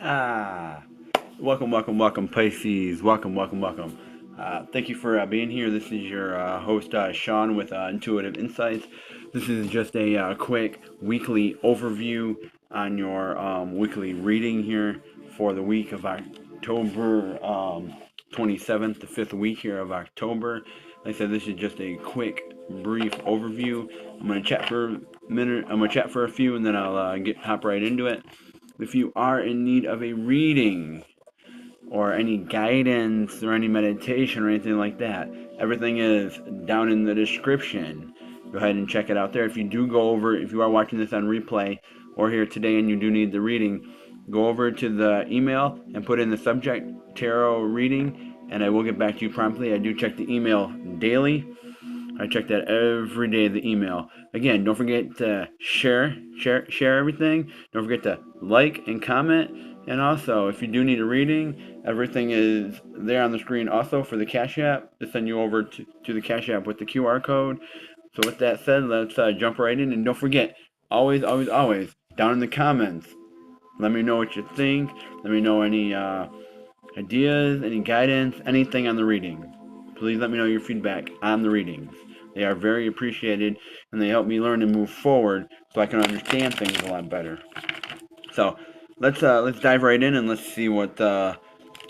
Ah, welcome, Pisces. Welcome. Thank you for being here. This is your host, Sean, with Intuitive Insights. This is just a quick weekly overview on your weekly reading here for the week of October 27th, the fifth week here of October. Like I said, this is just a quick, brief overview. I'm going to chat for a minute. I'm going to chat for a few, and then I'll hop right into it. If you are in need of a reading or any guidance or any meditation or anything like that, everything is down in the description. Go ahead and check it out there. If you are watching this on replay or here today and you do need the reading, go over to the email and put in the subject tarot reading, and I will get back to you promptly. I do check the email daily. I check that every day, the email. Again, don't forget to share everything. Don't forget to like and comment. And also, if you do need a reading, everything is there on the screen also for the Cash App to send you over to the Cash App with the QR code. So with that said, let's jump right in. And don't forget, always, down in the comments, let me know what you think. Let me know any ideas, any guidance, anything on the reading. Please let me know your feedback on the readings. They are very appreciated, and they help me learn and move forward so I can understand things a lot better. So let's dive right in and let's see what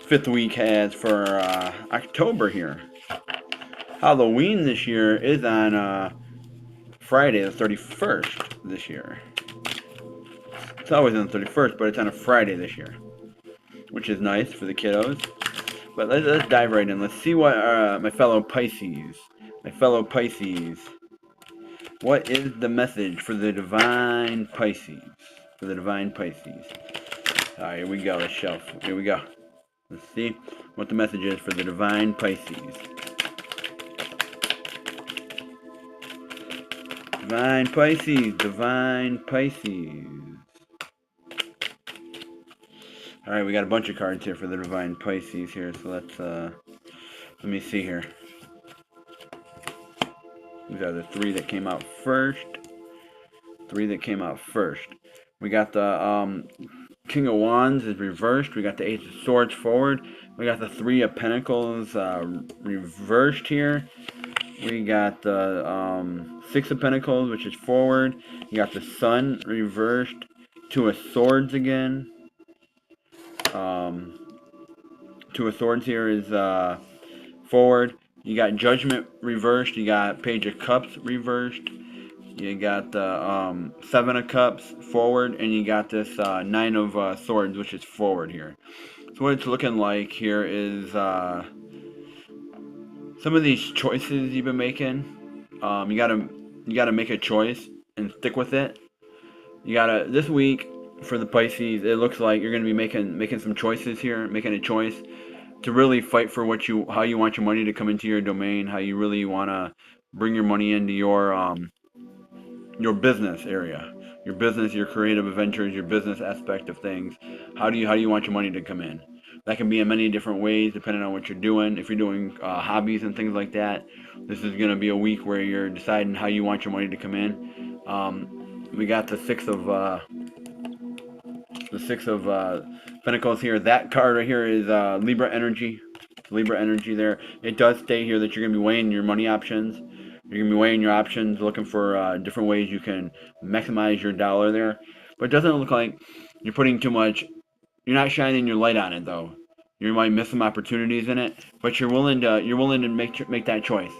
fifth week has for October here. Halloween this year is on Friday the 31st this year. It's always on the 31st, but it's on a Friday this year, which is nice for the kiddos. But let's dive right in. Let's see what my fellow Pisces, what is the message for the divine Pisces? Alright, here we go. Let's shelf. Here we go. Let's see what the message is for the divine Pisces. Divine Pisces. Alright, we got a bunch of cards here for the divine Pisces here, so let me see here. These are the three that came out first. We got the King of Wands is reversed. We got the Ace of Swords forward. We got the Three of Pentacles reversed here. We got the Six of Pentacles, which is forward. You got the Sun reversed. Two of Swords again. Two of Swords here is forward. You got Judgment reversed. You got Page of Cups reversed. You got the Seven of Cups forward, and you got this Nine of Swords, which is forward here. So what it's looking like here is some of these choices you've been making. You gotta make a choice and stick with it. This week for the Pisces, it looks like you're gonna be making some choices here, making a choice to really fight for how you want your money to come into your domain, how you really want to bring your money into your business area, your business, your creative ventures, your business aspect of things. How do you want your money to come in? That can be in many different ways depending on what you're doing. If you're doing hobbies and things like that, this is going to be a week where you're deciding how you want your money to come in. We got the Six of Pentacles here. That card right here is Libra energy. There. It does state here that you're going to be weighing your money options. You're going to be weighing your options, looking for different ways you can maximize your dollar there. But it doesn't look like you're putting too much. You're not shining your light on it though. You might miss some opportunities in it, but you're willing to make that choice.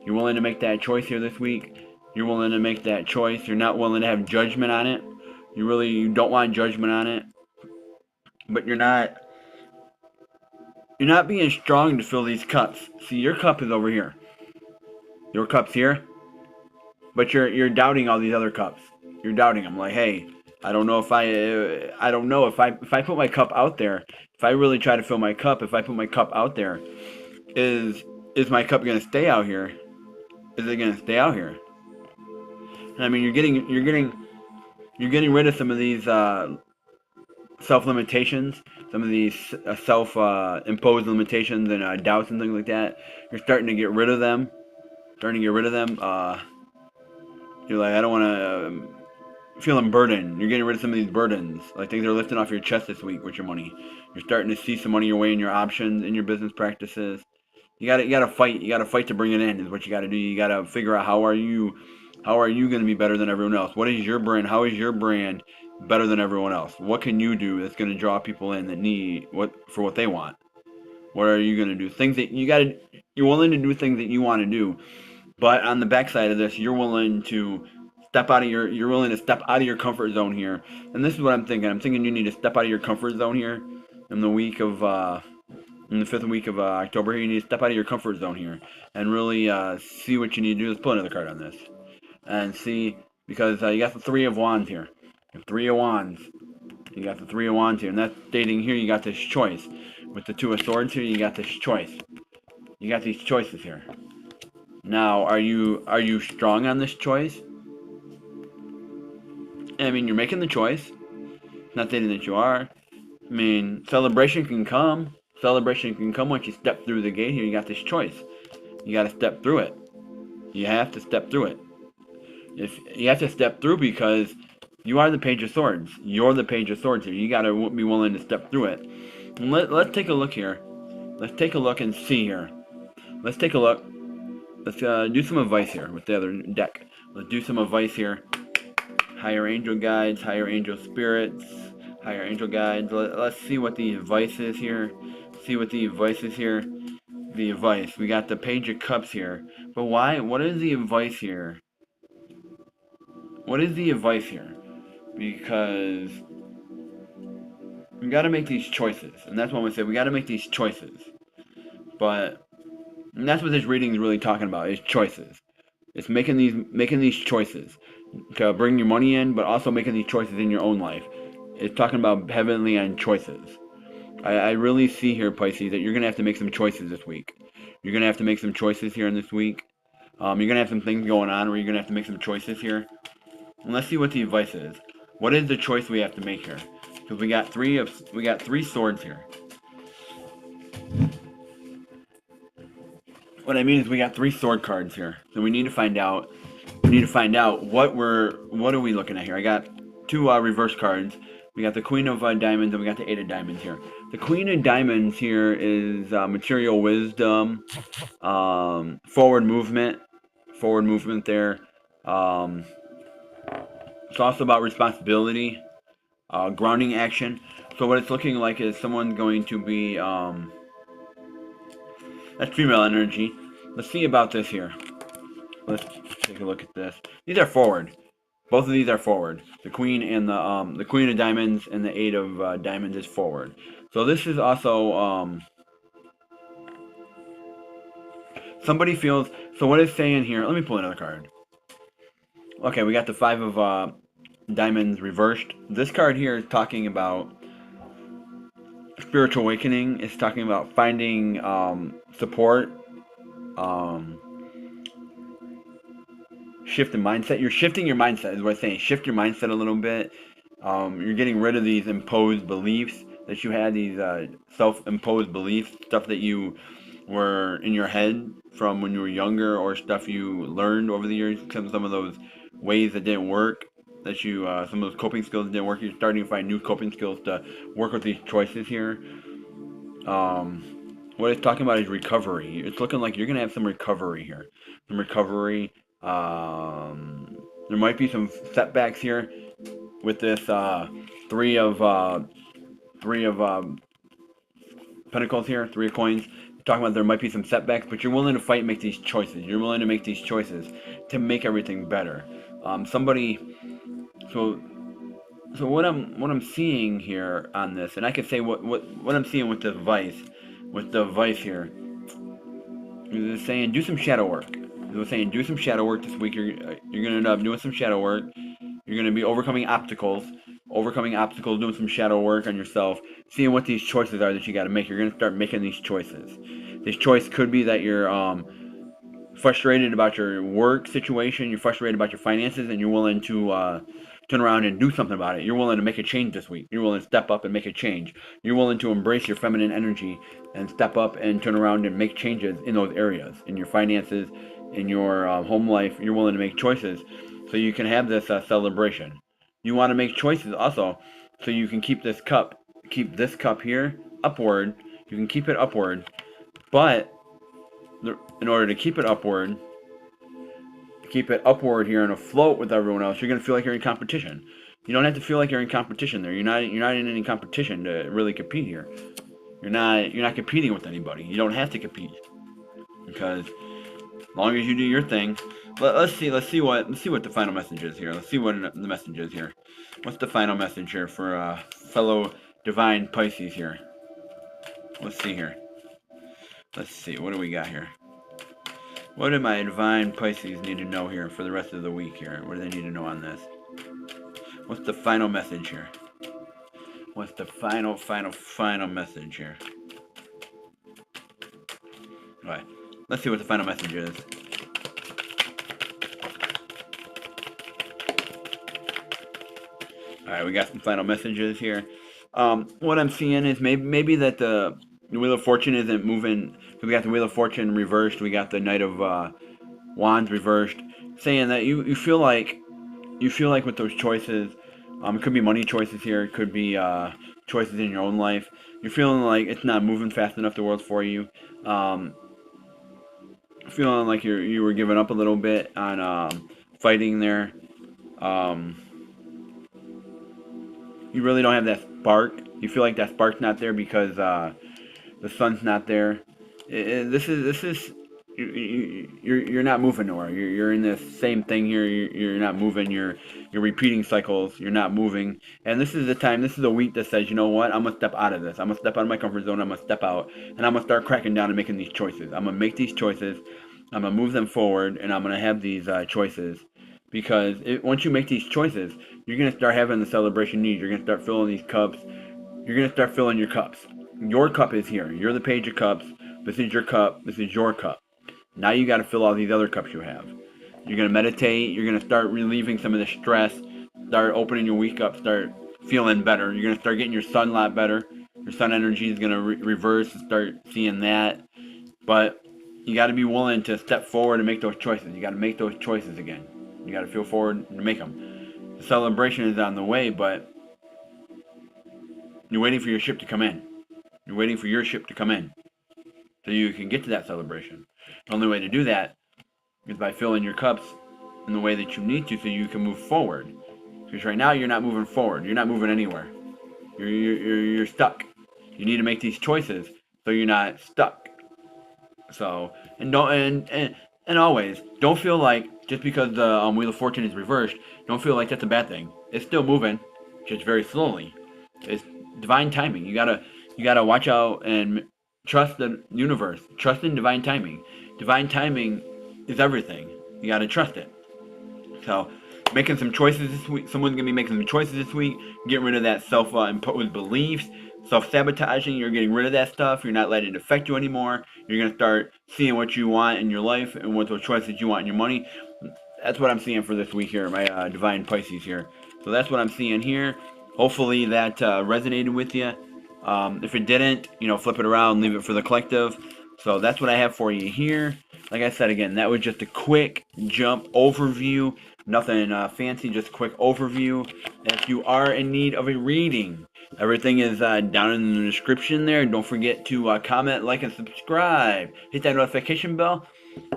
You're willing to make that choice here this week. You're willing to make that choice. You're not willing to have judgment on it. You don't want judgment on it. But you're not being strong to fill these cups. See, your cup is over here. Your cup's here. But you're doubting all these other cups. You're doubting them. Like, hey, I don't know if I put my cup out there, if I really try to fill my cup, if I put my cup out there, is my cup gonna stay out here? Is it gonna stay out here? I mean, you're getting rid of some of these self-limitations, some of these self-imposed limitations and doubts and things like that. You're starting to get rid of them. You're like, I don't want to feeling burdened. You're getting rid of some of these burdens. Like things are lifting off your chest this week with your money. You're starting to see some money your way in your options, in your business practices. You gotta fight. You gotta fight to bring it in. Is what you gotta do. You gotta figure out how are you going to be better than everyone else. What is your brand? How is your brand better than everyone else? What can you do that's going to draw people in that need what they want? What are you going to do? Things that you're willing to do things that you want to do, but on the backside of this, you're willing to you're willing to step out of your comfort zone here. And this is what I'm thinking. I'm thinking you need to step out of your comfort zone here in the week of in the 5th week of October here. You need to step out of your comfort zone here and really see what you need to do. Let's pull another card on this and see, because you got the 3 of Wands here. The 3 of Wands. You got the 3 of Wands here, and that's stating here you got this choice. With the 2 of Swords here, you got this choice. You got these choices here. Now, are you strong on this choice? I mean, you're making the choice. Not stating that you are. I mean, celebration can come. Celebration can come once you step through the gate here. You got this choice. You got to step through it. You have to step through it. If you have to step through, because you are the Page of Swords. You're the Page of Swords here. You got to be willing to step through it. And let's take a look here. Let's take a look and see here. Let's take a look. Let's do some advice here with the other deck. Let's do some advice here. Higher angel guides, higher angel spirits, higher angel guides. Let's see what the advice is here. See what the advice is here. The advice. We got the Page of Cups here. But why? What is the advice here? What is the advice here? Because we got to make these choices, and that's what we say. We got to make these choices, and that's what this reading is really talking about: is choices. It's making these choices to bring your money in, but also making these choices in your own life. It's talking about heavily on choices. I really see here, Pisces, that you're gonna have to make some choices this week. You're gonna have to make some choices here in this week. You're gonna have some things going on where you're gonna have to make some choices here. And let's see what the advice is. What is the choice we have to make here? Because we got 3 swords here. What I mean is we got 3 sword cards here. So we need to find out. What are we looking at here? I got 2 reverse cards. We got the Queen of Diamonds and we got the 8 of Diamonds here. The Queen of Diamonds here is material wisdom, forward movement there. It's also about responsibility, grounding action. So what it's looking like is someone going to be, that's female energy. Let's see about this here. Let's take a look at this. These are forward. Both of these are forward. The Queen and the Queen of Diamonds and the 8 of Diamonds is forward. So this is also somebody feels. So what it's saying here? Let me pull another card. Okay, we got the 5 of Diamonds reversed. This card here is talking about spiritual awakening. It's talking about finding support, shift in mindset. You're shifting your mindset, is what I'm saying. Shift your mindset a little bit. You're getting rid of these imposed beliefs that you had, these self-imposed beliefs, stuff that you were in your head from when you were younger, or stuff you learned over the years, some of those ways that didn't work, that you some of those coping skills that didn't work. You're starting to find new coping skills to work with these choices here. What it's talking about is recovery. It's looking like you're gonna have some recovery here. Some recovery. There might be some setbacks here with this 3 of Pentacles here, 3 of Coins. Talking about there might be some setbacks, but you're willing to fight and make these choices. You're willing to make these choices to make everything better. So what I'm seeing here on this, and I could say what I'm seeing with the advice here, is saying do some shadow work. It's saying do some shadow work this week. You're gonna end up doing some shadow work. You're gonna be overcoming obstacles, doing some shadow work on yourself, seeing what these choices are that you got to make. You're gonna start making these choices. This choice could be that you're frustrated about your work situation, you're frustrated about your finances, and you're willing to turn around and do something about it. You're willing to make a change this week. You're willing to step up and make a change. You're willing to embrace your feminine energy and step up and turn around and make changes in those areas, in your finances, in your home life. You're willing to make choices so you can have this celebration. You want to make choices also, so you can keep this cup here upward. You can keep it upward, but in order to keep it upward here and afloat with everyone else, you're gonna feel like you're in competition. You don't have to feel like you're in competition there. You're not in any competition to really compete here. You're not competing with anybody. You don't have to compete, because as long as you do your thing. Let's see what the final message is here. Let's see what the message is here. What's the final message here for fellow divine Pisces here? Let's see here. Let's see, what do we got here? What do my divine Pisces need to know here for the rest of the week here? What do they need to know on this? What's the final message here? What's the final message here? Alright, let's see what the final message is. Alright, we got some final messages here. What I'm seeing is maybe that the Wheel of Fortune isn't moving. We got the Wheel of Fortune reversed. We got the Knight of Wands reversed, saying that you feel like with those choices, it could be money choices here. It could be choices in your own life. You're feeling like it's not moving fast enough, the world, for you. Feeling like you were giving up a little bit on fighting there. You really don't have that spark. You feel like that spark's not there because the sun's not there. This is you're not moving nowhere. You're in this same thing here. You're not moving. You're repeating cycles. You're not moving. And this is the time. This is a week that says, you know what? I'm gonna step out of this. I'm gonna step out of my comfort zone. I'm gonna step out, and I'm gonna start cracking down and making these choices. I'm gonna make these choices. I'm gonna move them forward, and I'm gonna have these choices. Because once you make these choices, you're gonna start having the celebration needs. You're gonna start filling these cups. You're gonna start filling your cups. Your cup is here. You're the Page of Cups. This is your cup. This is your cup. Now you got to fill all these other cups you have. You're going to meditate. You're going to start relieving some of the stress. Start opening your week up. Start feeling better. You're going to start getting your sun a lot better. Your sun energy is going to reverse and start seeing that. But you got to be willing to step forward and make those choices. You got to make those choices again. You got to feel forward and make them. The celebration is on the way, but you're waiting for your ship to come in. You're waiting for your ship to come in so you can get to that celebration. The only way to do that is by filling your cups in the way that you need to, so you can move forward. Because right now you're not moving forward. You're not moving anywhere. You're stuck. You need to make these choices so you're not stuck. So and always don't feel like just because the Wheel of Fortune is reversed, don't feel like that's a bad thing. It's still moving, just very slowly. It's divine timing. You gotta watch out and trust the universe. Trust in divine timing. Divine timing is everything. You gotta trust it. So, making some choices this week. Someone's gonna be making some choices this week. Getting rid of that self-imposed beliefs, self-sabotaging. You're getting rid of that stuff. You're not letting it affect you anymore. You're gonna start seeing what you want in your life and what those choices you want in your money. That's what I'm seeing for this week here, my divine Pisces here. So that's what I'm seeing here. Hopefully that resonated with you. If it didn't, flip it around, leave it for the collective. So that's what I have for you here. Like I said again, that was just a quick jump overview. Nothing fancy, just a quick overview. If you are in need of a reading, everything is down in the description there. Don't forget to comment, like, and subscribe. Hit that notification bell,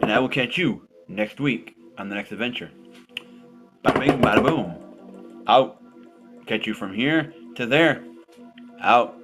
and I will catch you next week on the next adventure. Bada bing, bada boom. Out. Catch you from here to there. Out.